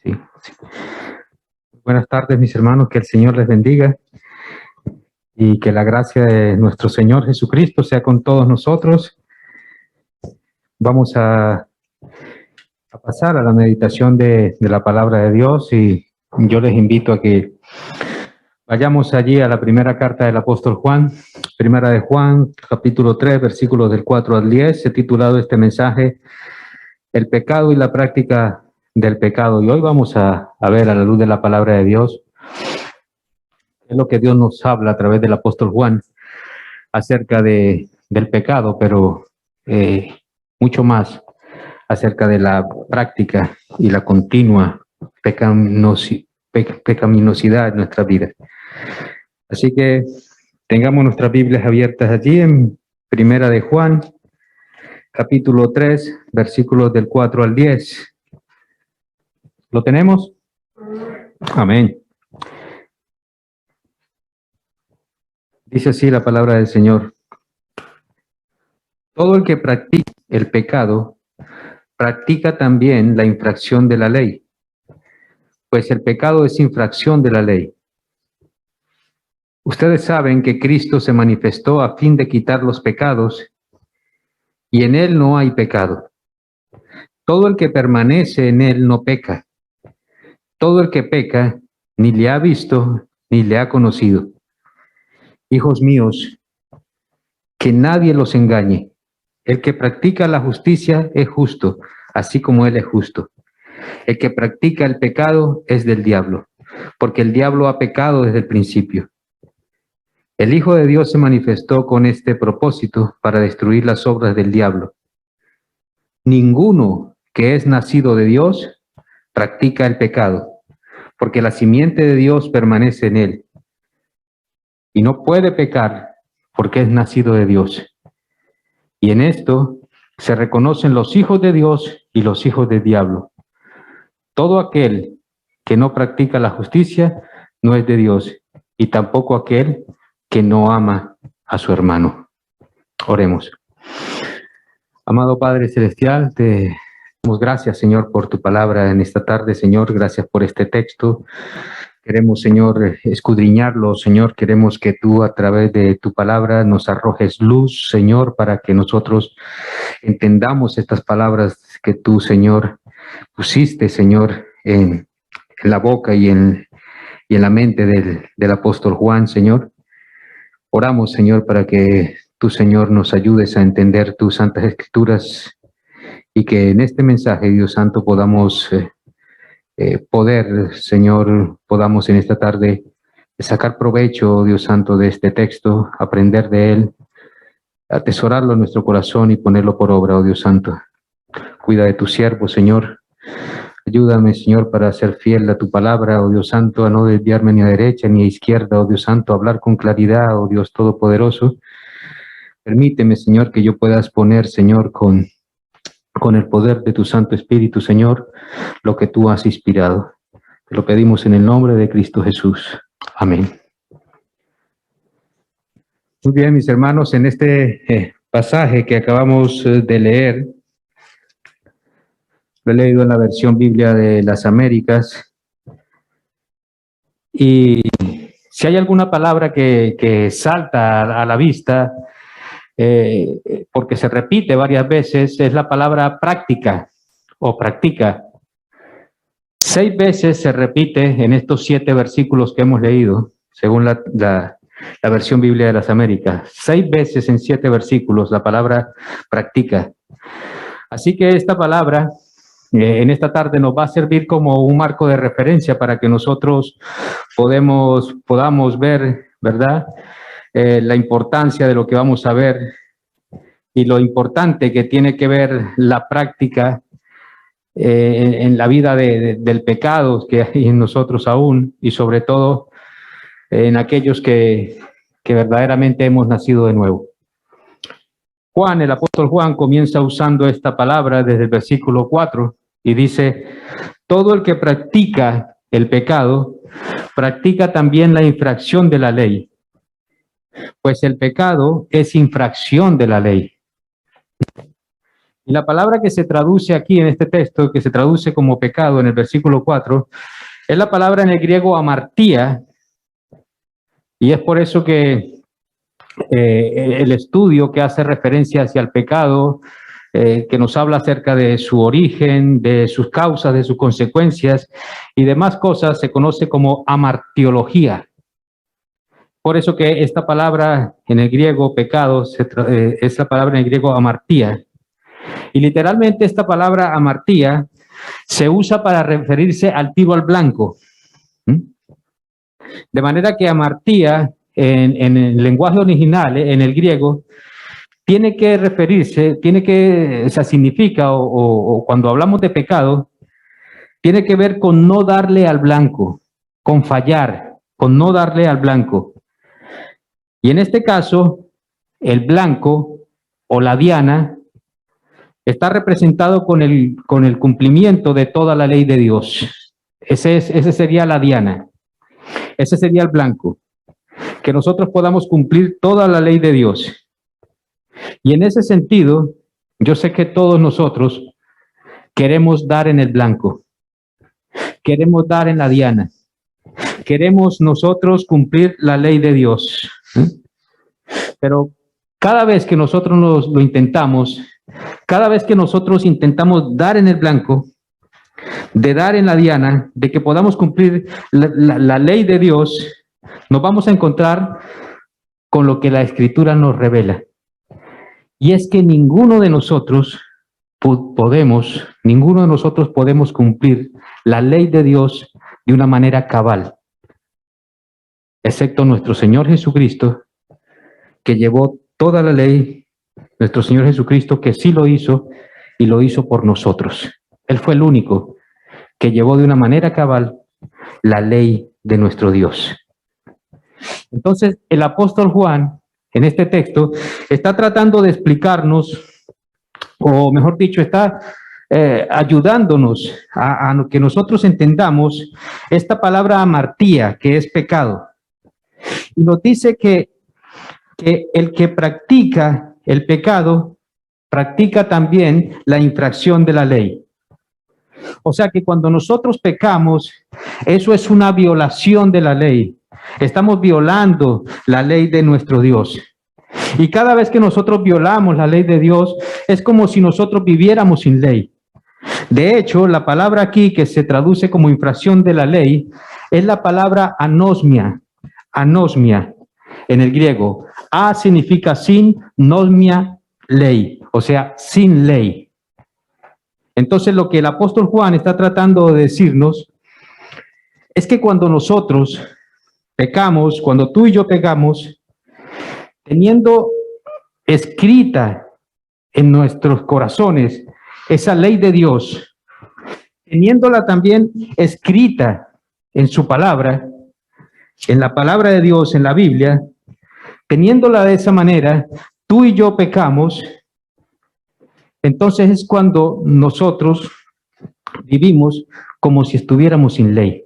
Sí, sí. Buenas tardes, mis hermanos, que el Señor les bendiga y que la gracia de nuestro Señor Jesucristo sea con todos nosotros. Vamos a pasar a la meditación de la palabra de Dios y yo les invito a que vayamos allí a la primera carta del apóstol Juan, primera de Juan, capítulo 3, versículos del 4 al 10. He titulado este mensaje El pecado y la práctica del pecado. Y hoy vamos a ver a la luz de la palabra de Dios es lo que Dios nos habla a través del apóstol Juan acerca del pecado, pero mucho más acerca de la práctica y la continua pecaminosidad en nuestra vida. Así que tengamos nuestras Biblias abiertas allí en Primera de Juan, capítulo 3, versículos del 4 al 10. ¿Lo tenemos? Amén. Dice así la palabra del Señor. Todo el que practica el pecado, practica también la infracción de la ley, pues el pecado es infracción de la ley. Ustedes saben que Cristo se manifestó a fin de quitar los pecados, y en Él no hay pecado. Todo el que permanece en Él no peca. Todo el que peca ni le ha visto ni le ha conocido. Hijos míos, que nadie los engañe. El que practica la justicia es justo, así como Él es justo. El que practica el pecado es del diablo, porque el diablo ha pecado desde el principio. El Hijo de Dios se manifestó con este propósito para destruir las obras del diablo. Ninguno que es nacido de Dios practica el pecado, porque la simiente de Dios permanece en él. Y no puede pecar porque es nacido de Dios. Y en esto se reconocen los hijos de Dios y los hijos del diablo. Todo aquel que no practica la justicia no es de Dios, y tampoco aquel que no ama a su hermano. Oremos. Amado Padre Celestial, te damos gracias, Señor, por tu palabra en esta tarde, Señor. Gracias por este texto. Queremos, Señor, escudriñarlo, Señor. Queremos que tú, a través de tu palabra, nos arrojes luz, Señor, para que nosotros entendamos estas palabras que tú, Señor, pusiste, Señor, en la boca y en la mente del apóstol Juan, Señor. Oramos, Señor, para que tú, Señor, nos ayudes a entender tus santas escrituras y que en este mensaje, Dios Santo, podamos podamos en esta tarde sacar provecho, Dios Santo, de este texto, aprender de él, atesorarlo en nuestro corazón y ponerlo por obra, oh Dios Santo. Cuida de tu siervo, Señor. Ayúdame, Señor, para ser fiel a tu palabra, oh Dios Santo, a no desviarme ni a derecha ni a izquierda, oh Dios Santo, a hablar con claridad, oh Dios Todopoderoso. Permíteme, Señor, que yo pueda exponer, Señor, con el poder de tu Santo Espíritu, Señor, lo que tú has inspirado. Te lo pedimos en el nombre de Cristo Jesús. Amén. Muy bien, mis hermanos, en este pasaje que acabamos de leer, lo he leído en la versión Biblia de las Américas, y si hay alguna palabra que salta a la vista, porque se repite varias veces, es la palabra práctica o practica. 6 veces se repite en estos 7 versículos que hemos leído, según la versión Biblia de las Américas. 6 veces en 7 versículos la palabra practica. Así que esta palabra en esta tarde nos va a servir como un marco de referencia para que nosotros podamos ver, ¿verdad?, la importancia de lo que vamos a ver y lo importante que tiene que ver la práctica en la vida del pecado que hay en nosotros aún, y sobre todo en aquellos que verdaderamente hemos nacido de nuevo. Juan, el apóstol Juan, comienza usando esta palabra desde el versículo 4 y dice: todo el que practica el pecado, practica también la infracción de la ley, pues el pecado es infracción de la ley. Y la palabra que se traduce aquí en este texto, que se traduce como pecado en el versículo 4, es la palabra en el griego amartía, y es por eso que el estudio que hace referencia hacia el pecado, que nos habla acerca de su origen, de sus causas, de sus consecuencias y demás cosas, se conoce como amartiología. Por eso que esta palabra en el griego, pecado, es la palabra en el griego amartía. Y literalmente esta palabra amartía se usa para referirse al tiro al blanco. De manera que amartía, en el lenguaje original, en el griego, tiene que referirse, o sea, significa, o cuando hablamos de pecado, tiene que ver con no darle al blanco, con fallar, con no darle al blanco. Y en este caso, el blanco o la diana está representado con el cumplimiento de toda la ley de Dios. Ese sería la diana, ese sería el blanco, que nosotros podamos cumplir toda la ley de Dios. Y en ese sentido, yo sé que todos nosotros queremos dar en el blanco, queremos dar en la diana, queremos nosotros cumplir la ley de Dios. Pero cada vez que nosotros lo intentamos, cada vez que nosotros intentamos dar en el blanco, de dar en la diana, de que podamos cumplir la ley de Dios, nos vamos a encontrar con lo que la Escritura nos revela. Y es que ninguno de nosotros podemos cumplir la ley de Dios de una manera cabal, excepto nuestro Señor Jesucristo, que llevó toda la ley, nuestro Señor Jesucristo, que sí lo hizo y lo hizo por nosotros. Él fue el único que llevó de una manera cabal la ley de nuestro Dios. Entonces, el apóstol Juan, en este texto, está tratando de explicarnos, o mejor dicho, está ayudándonos a que nosotros entendamos esta palabra amartía, que es pecado. Y nos dice que el que practica el pecado, practica también la infracción de la ley. O sea que cuando nosotros pecamos, eso es una violación de la ley. Estamos violando la ley de nuestro Dios. Y cada vez que nosotros violamos la ley de Dios, es como si nosotros viviéramos sin ley. De hecho, la palabra aquí que se traduce como infracción de la ley es la palabra anosmia. Anosmia en el griego. A significa sin, nosmia, ley. O sea, sin ley. Entonces, lo que el apóstol Juan está tratando de decirnos es que cuando nosotros pecamos, cuando tú y yo pecamos, teniendo escrita en nuestros corazones esa ley de Dios, teniéndola también escrita en su palabra, en la palabra de Dios, en la Biblia, teniéndola de esa manera, tú y yo pecamos, entonces es cuando nosotros vivimos como si estuviéramos sin ley.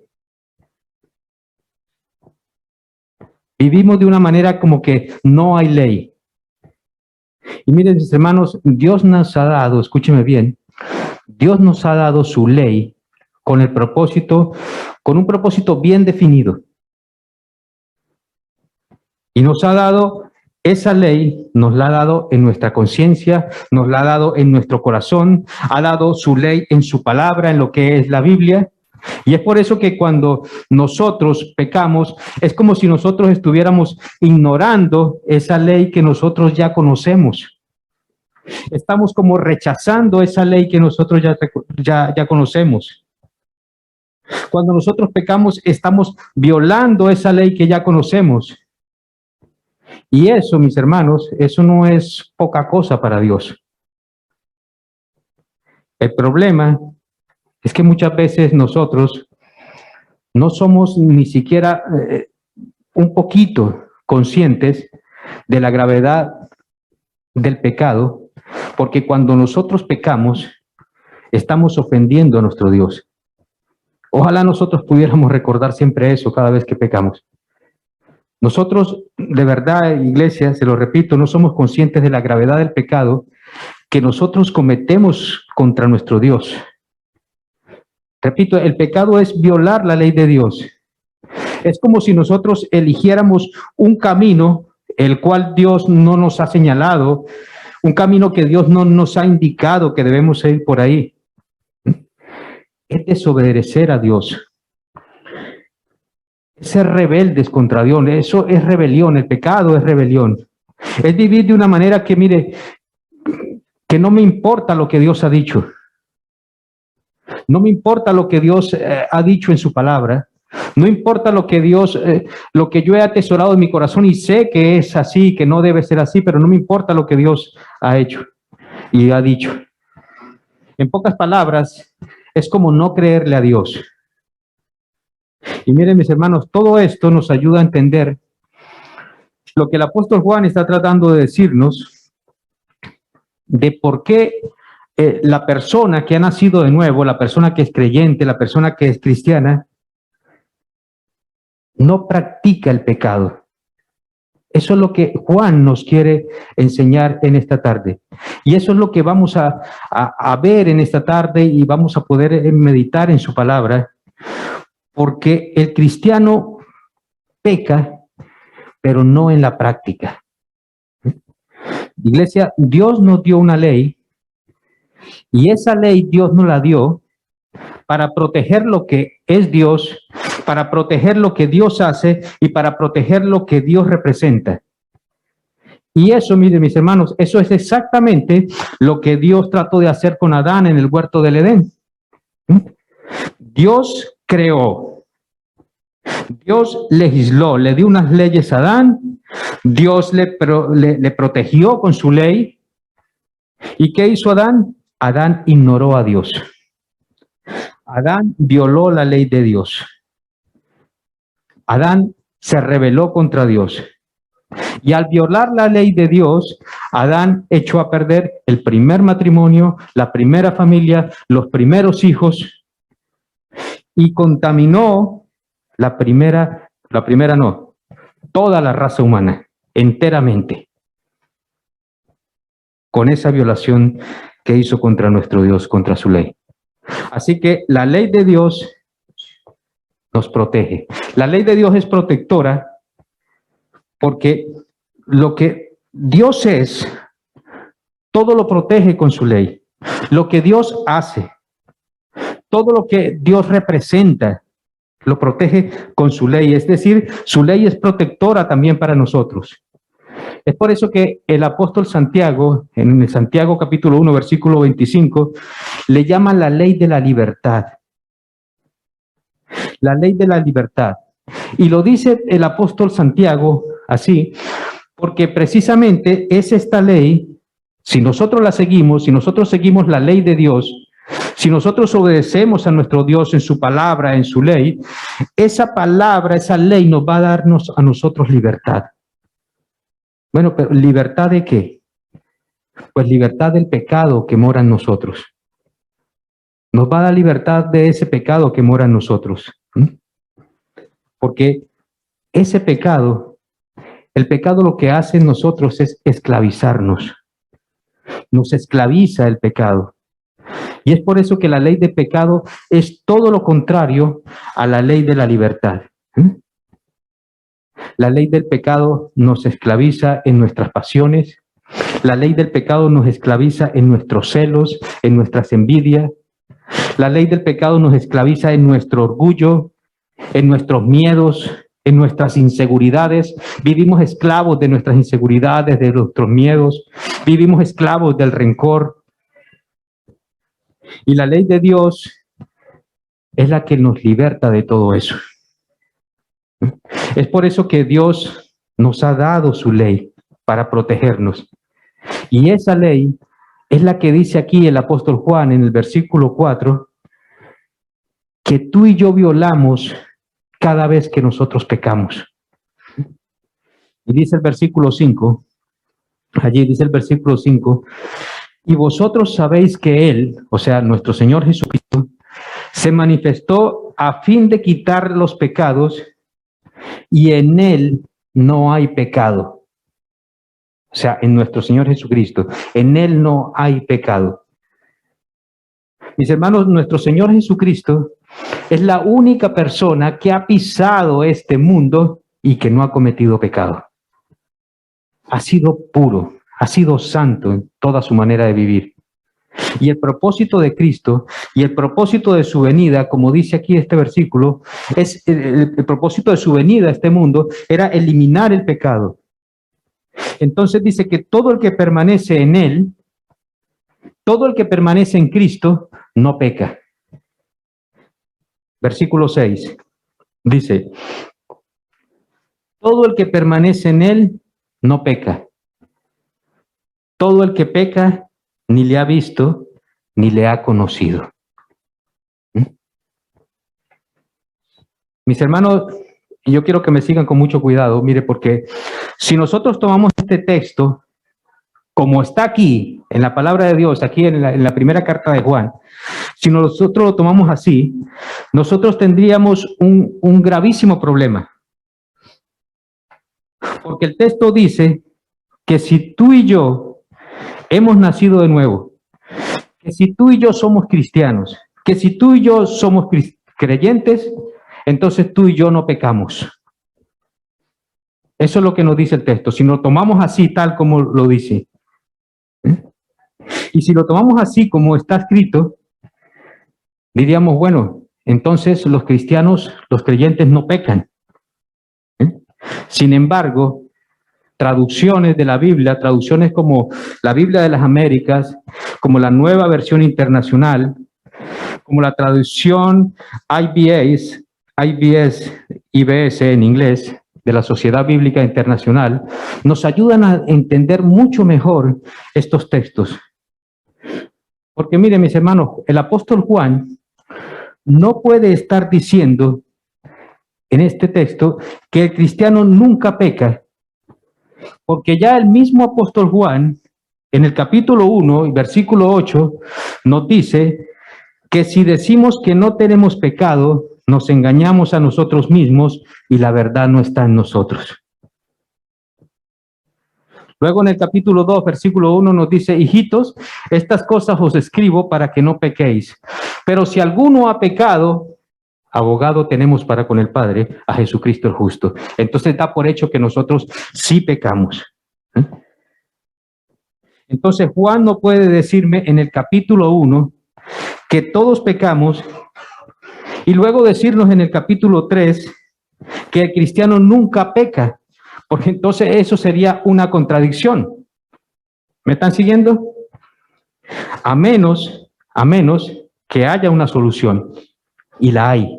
Vivimos de una manera como que no hay ley. Y miren, mis hermanos, Dios nos ha dado, escúcheme bien, Dios nos ha dado su ley con un propósito bien definido. Y nos ha dado esa ley, nos la ha dado en nuestra conciencia, nos la ha dado en nuestro corazón, ha dado su ley en su palabra, en lo que es la Biblia. Y es por eso que cuando nosotros pecamos, es como si nosotros estuviéramos ignorando esa ley que nosotros ya conocemos. Estamos como rechazando esa ley que nosotros ya conocemos. Cuando nosotros pecamos, estamos violando esa ley que ya conocemos. Y eso, mis hermanos, eso no es poca cosa para Dios. El problema es que muchas veces nosotros no somos ni siquiera un poquito conscientes de la gravedad del pecado, porque cuando nosotros pecamos, estamos ofendiendo a nuestro Dios. Ojalá nosotros pudiéramos recordar siempre eso cada vez que pecamos. Nosotros, de verdad, iglesia, se lo repito, no somos conscientes de la gravedad del pecado, que nosotros cometemos contra nuestro Dios. Repito, el pecado es violar la ley de Dios. Es como si nosotros eligiéramos un camino el cual Dios no nos ha señalado, un camino que Dios no nos ha indicado que debemos ir por ahí. Es desobedecer a Dios. Es ser rebeldes contra Dios. Eso es rebelión. El pecado es rebelión. Es vivir de una manera que, mire, que no me importa lo que Dios ha dicho. No me importa lo que Dios ha dicho en su palabra. No importa lo que Dios, lo que yo he atesorado en mi corazón y sé que es así, que no debe ser así, pero no me importa lo que Dios ha hecho y ha dicho. En pocas palabras, es como no creerle a Dios. Y miren, mis hermanos, todo esto nos ayuda a entender lo que el apóstol Juan está tratando de decirnos de por qué la persona que ha nacido de nuevo, la persona que es creyente, la persona que es cristiana, no practica el pecado. Eso es lo que Juan nos quiere enseñar en esta tarde. Y eso es lo que vamos a ver en esta tarde y vamos a poder meditar en su palabra, porque el cristiano peca, pero no en la práctica. Iglesia, Dios nos dio una ley y esa ley Dios nos la dio para proteger lo que es Dios, para proteger lo que Dios hace y para proteger lo que Dios representa. Y eso, miren mis hermanos, eso es exactamente lo que Dios trató de hacer con Adán en el huerto del Edén. Dios creó, Dios legisló, le dio unas leyes a Adán, Dios le protegió con su ley. ¿Y qué hizo Adán? Adán ignoró a Dios. Adán violó la ley de Dios. Adán se rebeló contra Dios. Y al violar la ley de Dios, Adán echó a perder el primer matrimonio, la primera familia, los primeros hijos, y contaminó toda la raza humana, enteramente, con esa violación que hizo contra nuestro Dios, contra su ley. Así que la ley de Dios nos protege. La ley de Dios es protectora porque lo que Dios es, todo lo protege con su ley. Lo que Dios hace, todo lo que Dios representa, lo protege con su ley. Es decir, su ley es protectora también para nosotros. Es por eso que el apóstol Santiago, en el Santiago capítulo 1, versículo 25, le llama la ley de la libertad. La ley de la libertad. Y lo dice el apóstol Santiago así, porque precisamente es esta ley, si nosotros la seguimos, si nosotros seguimos la ley de Dios, si nosotros obedecemos a nuestro Dios en su palabra, en su ley, esa palabra, esa ley nos va a darnos a nosotros libertad. Bueno, pero ¿libertad de qué? Pues libertad del pecado que mora en nosotros. Nos va a dar libertad de ese pecado que mora en nosotros. Porque ese pecado, el pecado lo que hace en nosotros es esclavizarnos. Nos esclaviza el pecado. Y es por eso que la ley de pecado es todo lo contrario a la ley de la libertad. La ley del pecado nos esclaviza en nuestras pasiones. La ley del pecado nos esclaviza en nuestros celos, en nuestras envidias. La ley del pecado nos esclaviza en nuestro orgullo, en nuestros miedos, en nuestras inseguridades. Vivimos esclavos de nuestras inseguridades, de nuestros miedos. Vivimos esclavos del rencor. Y la ley de Dios es la que nos liberta de todo eso. Es por eso que Dios nos ha dado su ley para protegernos. Y esa ley es la que dice aquí el apóstol Juan en el versículo 4, que tú y yo violamos cada vez que nosotros pecamos. Y dice el versículo 5, allí dice el versículo 5, y vosotros sabéis que Él, o sea, nuestro Señor Jesucristo, se manifestó a fin de quitar los pecados y en Él no hay pecado. sea, en nuestro Señor Jesucristo. En Él no hay pecado. Mis hermanos, nuestro Señor Jesucristo es la única persona que ha pisado este mundo y que no ha cometido pecado. Ha sido puro, ha sido santo en toda su manera de vivir. Y el propósito de Cristo y el propósito de su venida, como dice aquí este versículo, es el propósito de su venida a este mundo era eliminar el pecado. Entonces dice que todo el que permanece en Él, todo el que permanece en Cristo, no peca. Versículo 6 dice, todo el que permanece en Él, no peca. Todo el que peca, ni le ha visto, ni le ha conocido. Mis hermanos, yo quiero que me sigan con mucho cuidado, mire, porque si nosotros tomamos este texto, como está aquí, en la palabra de Dios, aquí en la primera carta de Juan, si nosotros lo tomamos así, nosotros tendríamos un gravísimo problema. Porque el texto dice que si tú y yo hemos nacido de nuevo, que si tú y yo somos cristianos, que si tú y yo somos creyentes, entonces tú y yo no pecamos. Eso es lo que nos dice el texto. Si lo tomamos así, tal como lo dice. Y si lo tomamos así como está escrito, diríamos, bueno, entonces los cristianos, los creyentes no pecan. Sin embargo, traducciones de la Biblia, traducciones como la Biblia de las Américas, como la Nueva Versión Internacional, como la traducción IBS en inglés, de la Sociedad Bíblica Internacional, nos ayudan a entender mucho mejor estos textos. Porque miren, mis hermanos, el apóstol Juan no puede estar diciendo en este texto que el cristiano nunca peca, porque ya el mismo apóstol Juan, en el capítulo 1, versículo 8, nos dice que si decimos que no tenemos pecado, nos engañamos a nosotros mismos y la verdad no está en nosotros. Luego en el capítulo 2, versículo 1 nos dice, hijitos, estas cosas os escribo para que no pequéis. Pero si alguno ha pecado, abogado tenemos para con el Padre, a Jesucristo el justo. Entonces da por hecho que nosotros sí pecamos. Entonces Juan no puede decirme en el capítulo 1 que todos pecamos y luego decirnos en el capítulo 3 que el cristiano nunca peca, porque entonces eso sería una contradicción. ¿Me están siguiendo? A menos que haya una solución, y la hay.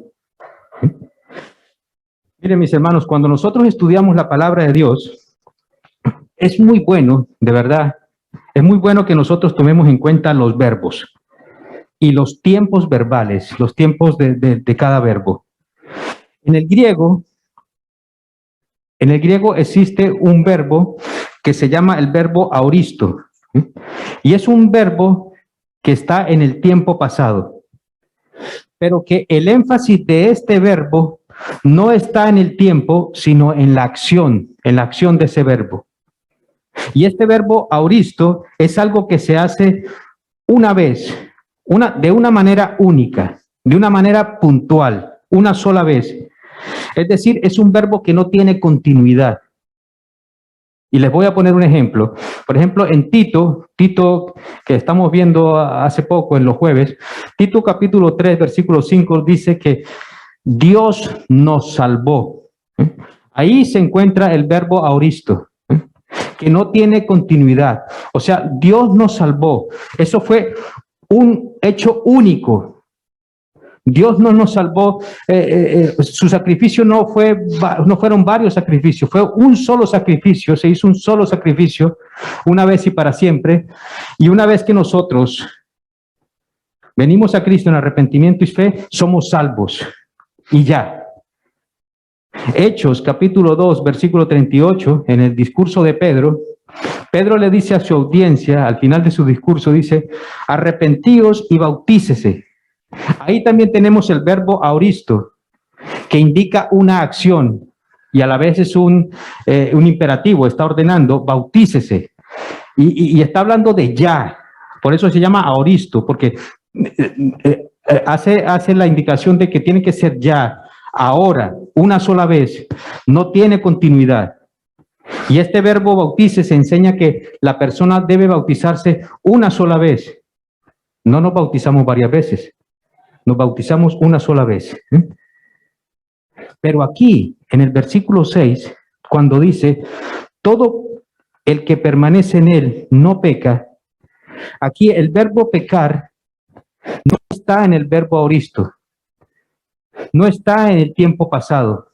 Miren, mis hermanos, cuando nosotros estudiamos la palabra de Dios, es muy bueno, de verdad, es muy bueno que nosotros tomemos en cuenta los verbos y los tiempos verbales, los tiempos de cada verbo. En el griego existe un verbo que se llama el verbo auristo, y es un verbo que está en el tiempo pasado, pero que el énfasis de este verbo no está en el tiempo, sino en la acción de ese verbo. Y este verbo auristo es algo que se hace una vez, de una manera única, de una manera puntual, una sola vez. Es decir, es un verbo que no tiene continuidad. Y les voy a poner un ejemplo. Por ejemplo, en Tito, que estamos viendo hace poco en los jueves, Tito capítulo 3, versículo 5 dice que Dios nos salvó. Ahí se encuentra el verbo auristo, que no tiene continuidad. O sea, Dios nos salvó. Eso fue un hecho único. Dios no nos salvó, su sacrificio no fueron varios sacrificios, fue un solo sacrificio, se hizo un solo sacrificio, una vez y para siempre, y una vez que nosotros venimos a Cristo en arrepentimiento y fe, somos salvos, y ya. Hechos, capítulo 2, versículo 38, en el discurso de Pedro, Pedro le dice a su audiencia, al final de su discurso, dice, arrepentíos y bautícese. Ahí también tenemos el verbo auristo, que indica una acción. y a la vez es un imperativo, está ordenando, bautícese. Y está hablando de ya, por eso se llama aoristo, porque hace la indicación de que tiene que ser ya, ahora, una sola vez, no tiene continuidad. Y este verbo bautícese enseña que la persona debe bautizarse una sola vez. No nos bautizamos varias veces, nos bautizamos una sola vez. Pero aquí, en el versículo 6, cuando dice, todo el que permanece en él no peca, aquí el verbo pecar no está en el verbo aoristo, no está en el tiempo pasado.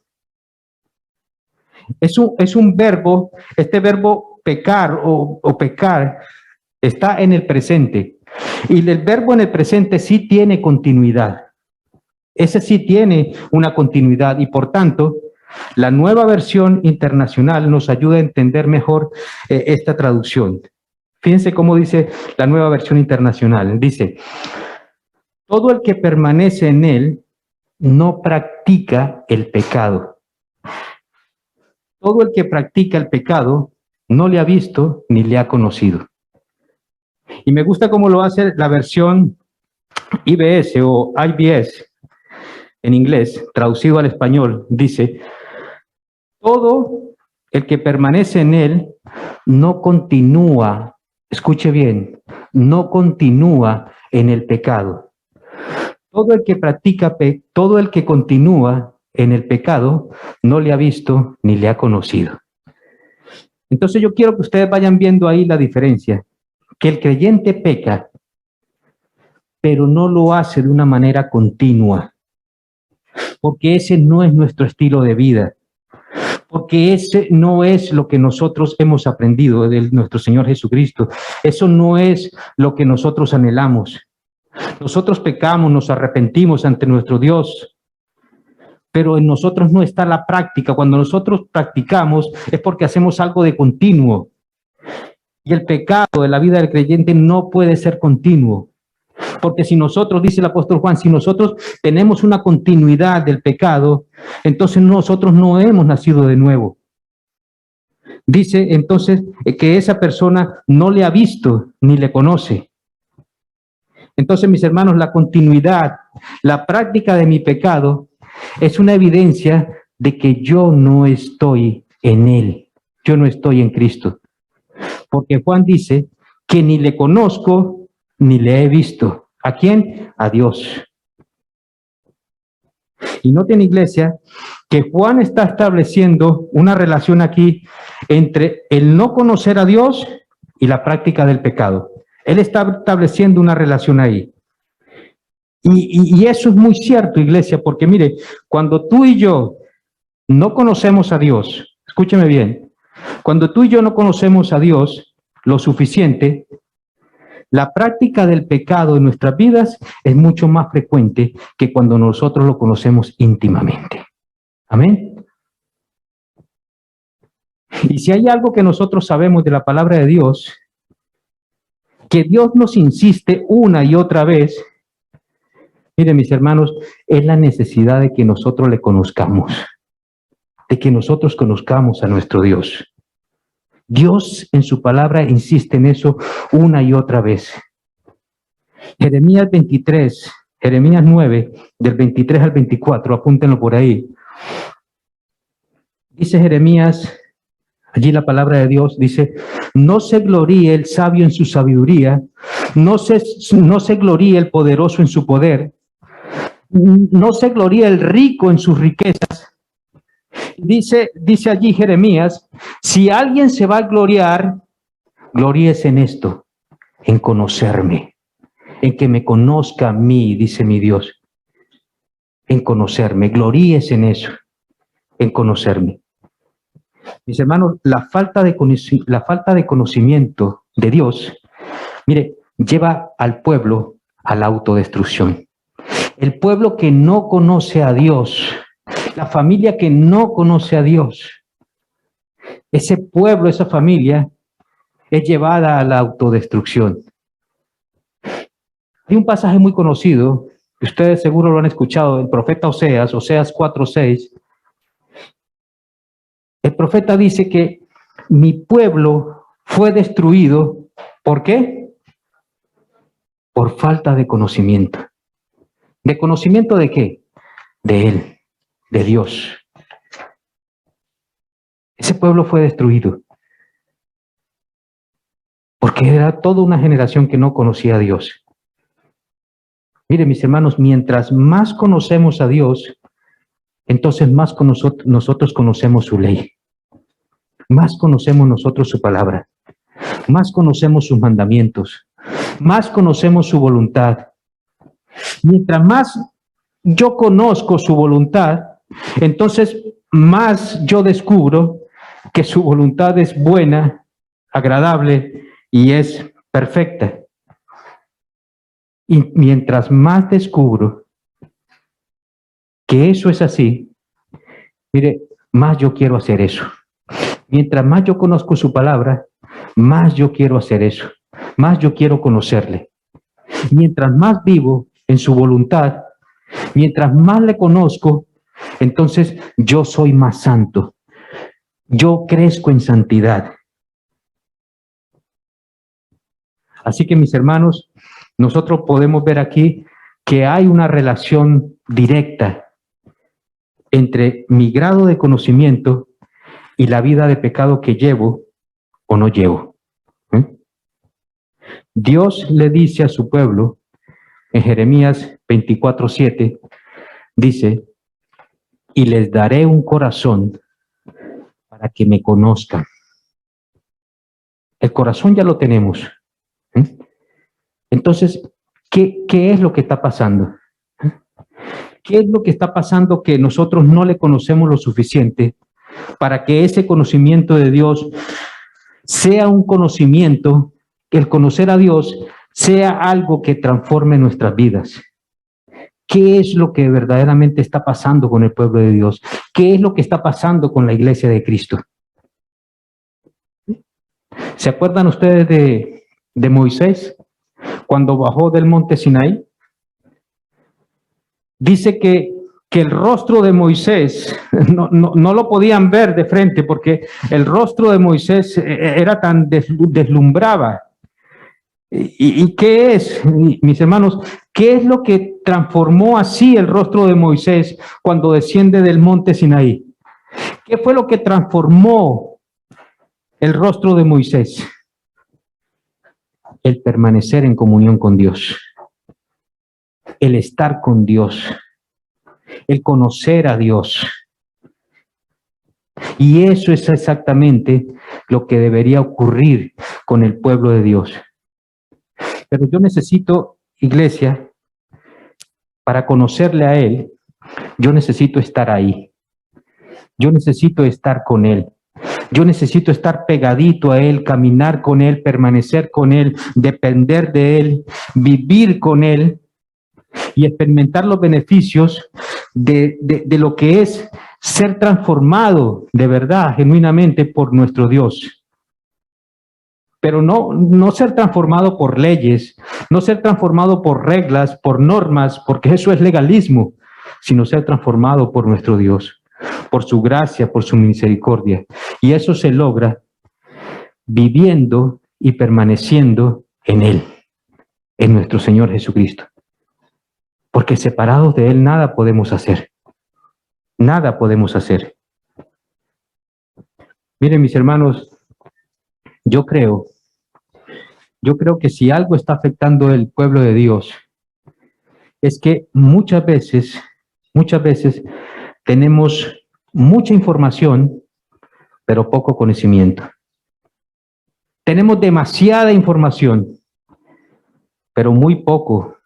Es un verbo, este verbo pecar o pecar está en el presente. Y el verbo en el presente sí tiene continuidad. Ese sí tiene una continuidad y por tanto, la nueva versión internacional nos ayuda a entender mejor esta traducción. Fíjense cómo dice la nueva versión internacional. Dice, todo el que permanece en él no practica el pecado. Todo el que practica el pecado no le ha visto ni le ha conocido. Y me gusta cómo lo hace la versión IBS o IBS en inglés, traducido al español. Dice, todo el que permanece en él no continúa, escuche bien, no continúa en el pecado. Todo el que practica, todo el que continúa en el pecado no le ha visto ni le ha conocido. Entonces yo quiero que ustedes vayan viendo ahí la diferencia, que el creyente peca, pero no lo hace de una manera continua, porque ese no es nuestro estilo de vida, porque ese no es lo que nosotros hemos aprendido de nuestro Señor Jesucristo, eso no es lo que nosotros anhelamos. Nosotros pecamos, nos arrepentimos ante nuestro Dios, pero en nosotros no está la práctica. Cuando nosotros practicamos es porque hacemos algo de continuo. Y el pecado de la vida del creyente no puede ser continuo. Porque si nosotros, dice el apóstol Juan, si nosotros tenemos una continuidad del pecado, entonces nosotros no hemos nacido de nuevo. Dice entonces que esa persona no le ha visto ni le conoce. Entonces, mis hermanos, la continuidad, la práctica de mi pecado es una evidencia de que yo no estoy en él, yo no estoy en Cristo. Porque Juan dice que ni le conozco ni le he visto. ¿A quién? A Dios. Y noten, iglesia, que Juan está estableciendo una relación aquí entre el no conocer a Dios y la práctica del pecado. Él está estableciendo una relación ahí. Y eso es muy cierto, iglesia, porque mire, cuando tú y yo no conocemos a Dios, escúcheme bien, cuando tú y yo no conocemos a Dios lo suficiente, la práctica del pecado en nuestras vidas es mucho más frecuente que cuando nosotros lo conocemos íntimamente. Amén. Y si hay algo que nosotros sabemos de la palabra de Dios, que Dios nos insiste una y otra vez, miren mis hermanos, es la necesidad de que nosotros le conozcamos, de que nosotros conozcamos a nuestro Dios. Dios en su palabra insiste en eso una y otra vez. Jeremías 23, Jeremías 9, del 23 al 24, apúntenlo por ahí. Dice Jeremías, allí la palabra de Dios dice, no se gloríe el sabio en su sabiduría, no se gloríe el poderoso en su poder, no se gloríe el rico en sus riquezas. Dice allí Jeremías, si alguien se va a gloriar, gloríese en esto, en conocerme, en que me conozca a mí, dice mi Dios, en conocerme, gloríese en eso, en conocerme. Mis hermanos, la falta de conocimiento de Dios, mire, lleva al pueblo a la autodestrucción. El pueblo que no conoce a Dios, la familia que no conoce a Dios, ese pueblo, esa familia, es llevada a la autodestrucción. Hay un pasaje muy conocido, que ustedes seguro lo han escuchado, el profeta Oseas 4:6, El profeta dice que mi pueblo fue destruido. ¿Por qué? Por falta de conocimiento. ¿De conocimiento de qué? De Él, de Dios. Ese pueblo fue destruido porque era toda una generación que no conocía a Dios. Mire, mis hermanos, mientras más conocemos a Dios, entonces más nosotros conocemos su ley, más conocemos nosotros su palabra, más conocemos sus mandamientos, más conocemos su voluntad. Mientras más yo conozco su voluntad, entonces más yo descubro que su voluntad es buena, agradable y es perfecta. Y mientras más descubro que eso es así, mire, más yo quiero hacer eso. Mientras más yo conozco su palabra, más yo quiero hacer eso, más yo quiero conocerle. Mientras más vivo en su voluntad, mientras más le conozco, entonces yo soy más santo. Yo crezco en santidad. Así que, mis hermanos, nosotros podemos ver aquí que hay una relación directa entre mi grado de conocimiento y la vida de pecado que llevo o no llevo. Dios le dice a su pueblo, en Jeremías 24:7, dice, y les daré un corazón para que me conozcan. El corazón ya lo tenemos. Entonces, ¿qué es lo que está pasando? ¿Qué es lo que está pasando que nosotros no le conocemos lo suficiente para que ese conocimiento de Dios sea un conocimiento, que el conocer a Dios sea algo que transforme nuestras vidas? ¿Qué es lo que verdaderamente está pasando con el pueblo de Dios? ¿Qué es lo que está pasando con la iglesia de Cristo? ¿Se acuerdan ustedes de Moisés cuando bajó del monte Sinaí? Dice que el rostro de Moisés no lo podían ver de frente porque el rostro de Moisés era tan deslumbraba. ¿Y qué es, mis hermanos? ¿Qué es lo que transformó así el rostro de Moisés cuando desciende del monte Sinaí? ¿Qué fue lo que transformó el rostro de Moisés? El permanecer en comunión con Dios, el estar con Dios, el conocer a Dios. Y eso es exactamente lo que debería ocurrir con el pueblo de Dios. Pero yo necesito, iglesia, para conocerle a Él, yo necesito estar ahí. Yo necesito estar con Él. Yo necesito estar pegadito a Él, caminar con Él, permanecer con Él, depender de Él, vivir con Él y experimentar los beneficios de lo que es ser transformado de verdad, genuinamente por nuestro Dios. Pero no ser transformado por leyes, no ser transformado por reglas, por normas, porque eso es legalismo, sino ser transformado por nuestro Dios, por su gracia, por su misericordia. Y eso se logra viviendo y permaneciendo en Él, en nuestro Señor Jesucristo. Porque separados de Él nada podemos hacer. Nada podemos hacer. Miren, mis hermanos, yo creo que si algo está afectando el pueblo de Dios, es que muchas veces tenemos mucha información, pero poco conocimiento. Tenemos demasiada información, pero muy poco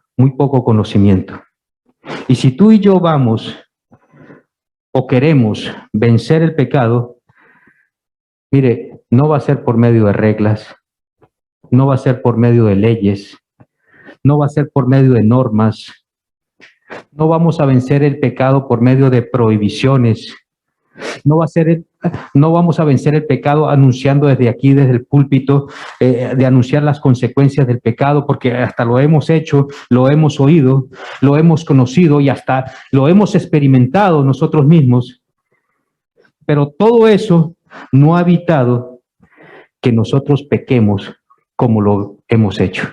conocimiento. Y si tú y yo vamos o queremos vencer el pecado, mire, no va a ser por medio de reglas, no va a ser por medio de leyes, no va a ser por medio de normas, no vamos a vencer el pecado por medio de prohibiciones, no vamos a vencer el pecado anunciando desde aquí, desde el púlpito, de anunciar las consecuencias del pecado, porque hasta lo hemos hecho, lo hemos oído, lo hemos conocido y hasta lo hemos experimentado nosotros mismos. Pero todo eso no ha evitado que nosotros pequemos como lo hemos hecho.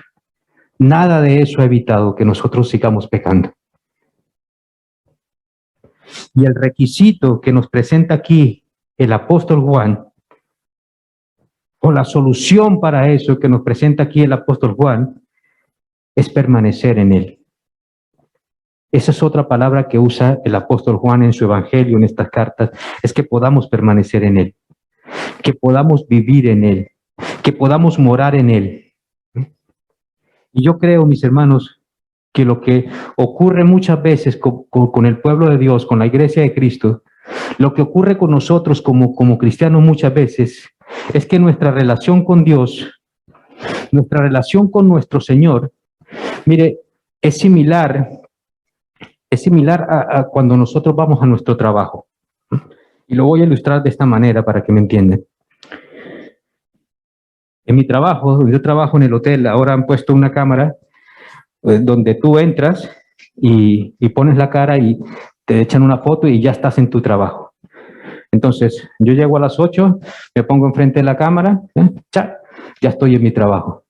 Nada de eso ha evitado que nosotros sigamos pecando. Y el requisito que nos presenta aquí el apóstol Juan, o la solución para eso que nos presenta aquí el apóstol Juan, es permanecer en él. Esa es otra palabra que usa el apóstol Juan en su evangelio, en estas cartas, es que podamos permanecer en él, que podamos vivir en él, que podamos morar en él. Y yo creo, mis hermanos, que lo que ocurre muchas veces con el pueblo de Dios, con la iglesia de Cristo, lo que ocurre con nosotros como cristianos muchas veces, es que nuestra relación con Dios, nuestra relación con nuestro Señor, mire, es similar a cuando nosotros vamos a nuestro trabajo. Y lo voy a ilustrar de esta manera para que me entiendan. En mi trabajo, yo trabajo en el hotel, ahora han puesto una cámara donde tú entras y pones la cara y te echan una foto y ya estás en tu trabajo. Entonces, yo llego a las 8, me pongo enfrente de la cámara, ya estoy en mi trabajo.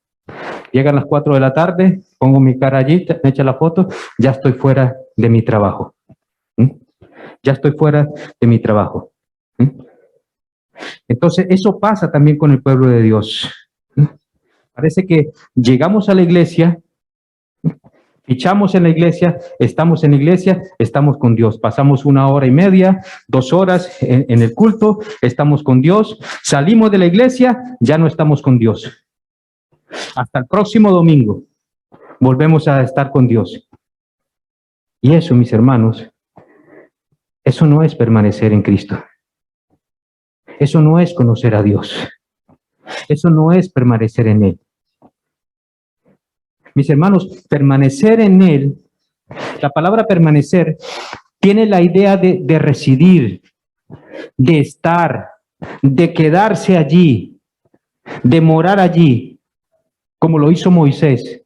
Llegan las 4 de la tarde, pongo mi cara allí, me echa la foto, ya estoy fuera de mi trabajo. Ya estoy fuera de mi trabajo. Entonces, eso pasa también con el pueblo de Dios. Parece que llegamos a la iglesia, fichamos en la iglesia, estamos con Dios. Pasamos 1 hora y media, 2 horas en el culto, estamos con Dios. Salimos de la iglesia, ya no estamos con Dios. Hasta el próximo domingo, volvemos a estar con Dios. Y eso, mis hermanos, eso no es permanecer en Cristo. Eso no es conocer a Dios. Eso no es permanecer en Él. Mis hermanos, permanecer en Él, la palabra permanecer tiene la idea de residir, de estar, de quedarse allí, de morar allí, como lo hizo Moisés.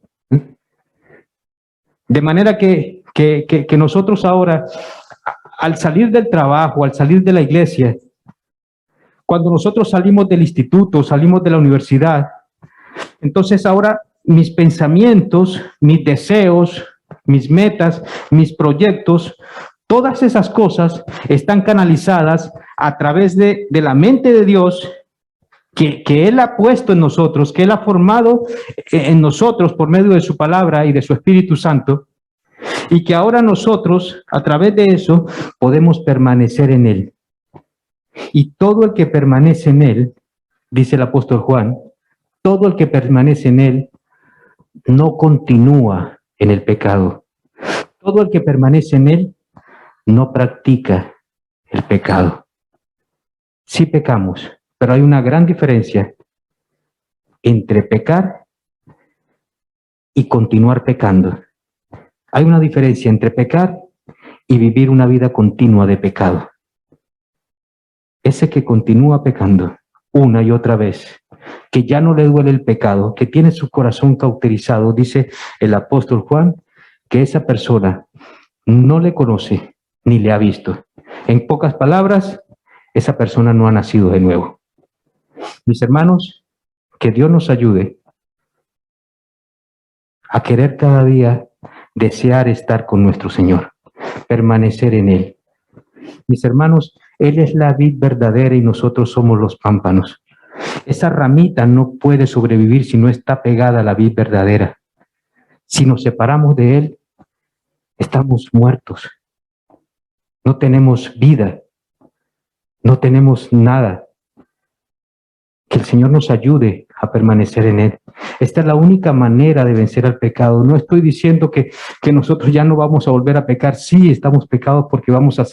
De manera que nosotros ahora, al salir del trabajo, al salir de la iglesia, cuando nosotros salimos del instituto, salimos de la universidad, entonces ahora mis pensamientos, mis deseos, mis metas, mis proyectos, todas esas cosas están canalizadas a través de la mente de Dios que Él ha puesto en nosotros, que Él ha formado en nosotros por medio de su palabra y de su Espíritu Santo, y que ahora nosotros, a través de eso, podemos permanecer en Él. Y todo el que permanece en Él, dice el apóstol Juan, todo el que permanece en Él no continúa en el pecado. Todo el que permanece en Él no practica el pecado. Sí pecamos, pero hay una gran diferencia entre pecar y continuar pecando. Hay una diferencia entre pecar y vivir una vida continua de pecado. Ese que continúa pecando una y otra vez, que ya no le duele el pecado, que tiene su corazón cauterizado, dice el apóstol Juan, que esa persona no le conoce ni le ha visto. En pocas palabras, esa persona no ha nacido de nuevo. Mis hermanos, que Dios nos ayude a querer cada día desear estar con nuestro Señor, permanecer en Él. Mis hermanos, Él es la vid verdadera y nosotros somos los pámpanos. Esa ramita no puede sobrevivir si no está pegada a la vid verdadera. Si nos separamos de Él, estamos muertos. No tenemos vida, no tenemos nada. Que el Señor nos ayude a permanecer en Él. Esta es la única manera de vencer al pecado. No estoy diciendo que nosotros ya no vamos a volver a pecar. Sí, estamos pecados porque vamos a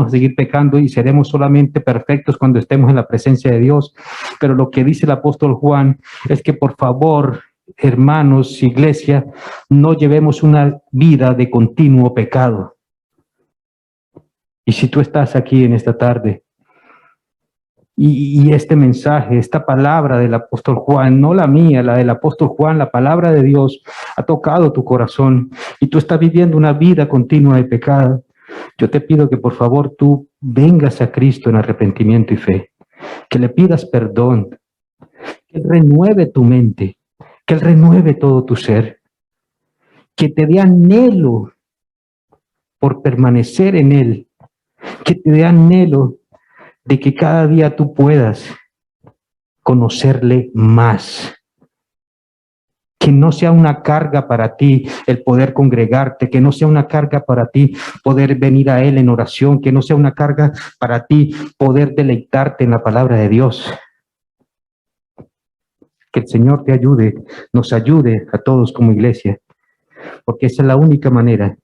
seguir pecando y seremos solamente perfectos cuando estemos en la presencia de Dios. Pero lo que dice el apóstol Juan es que por favor, hermanos, iglesia, no llevemos una vida de continuo pecado. Y si tú estás aquí en esta tarde, y este mensaje, esta palabra del apóstol Juan, no la mía, la del apóstol Juan, la palabra de Dios, ha tocado tu corazón y tú estás viviendo una vida continua de pecado, yo te pido que por favor tú vengas a Cristo en arrepentimiento y fe, que le pidas perdón, que Él renueve tu mente, que Él renueve todo tu ser, que te dé anhelo por permanecer en Él, que te dé anhelo de que cada día tú puedas conocerle más. Que no sea una carga para ti el poder congregarte, que no sea una carga para ti poder venir a Él en oración, que no sea una carga para ti poder deleitarte en la palabra de Dios. Que el Señor te ayude, nos ayude a todos como iglesia, porque esa es la única manera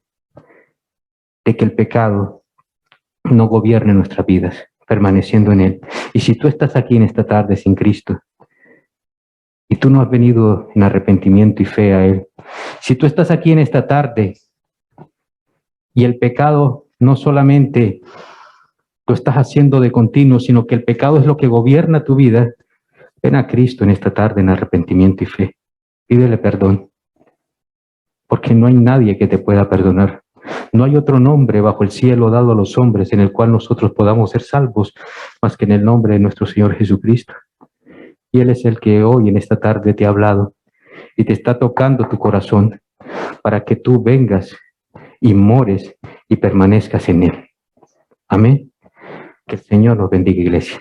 de que el pecado no gobierne nuestras vidas, permaneciendo en Él. Y si tú estás aquí en esta tarde sin Cristo, y tú no has venido en arrepentimiento y fe a Él, si tú estás aquí en esta tarde y el pecado no solamente lo estás haciendo de continuo, sino que el pecado es lo que gobierna tu vida, ven a Cristo en esta tarde en arrepentimiento y fe. Pídele perdón, porque no hay nadie que te pueda perdonar. No hay otro nombre bajo el cielo dado a los hombres en el cual nosotros podamos ser salvos, más que en el nombre de nuestro Señor Jesucristo. Y Él es el que hoy en esta tarde te ha hablado y te está tocando tu corazón para que tú vengas y mores y permanezcas en Él. Amén. Que el Señor los bendiga, iglesia.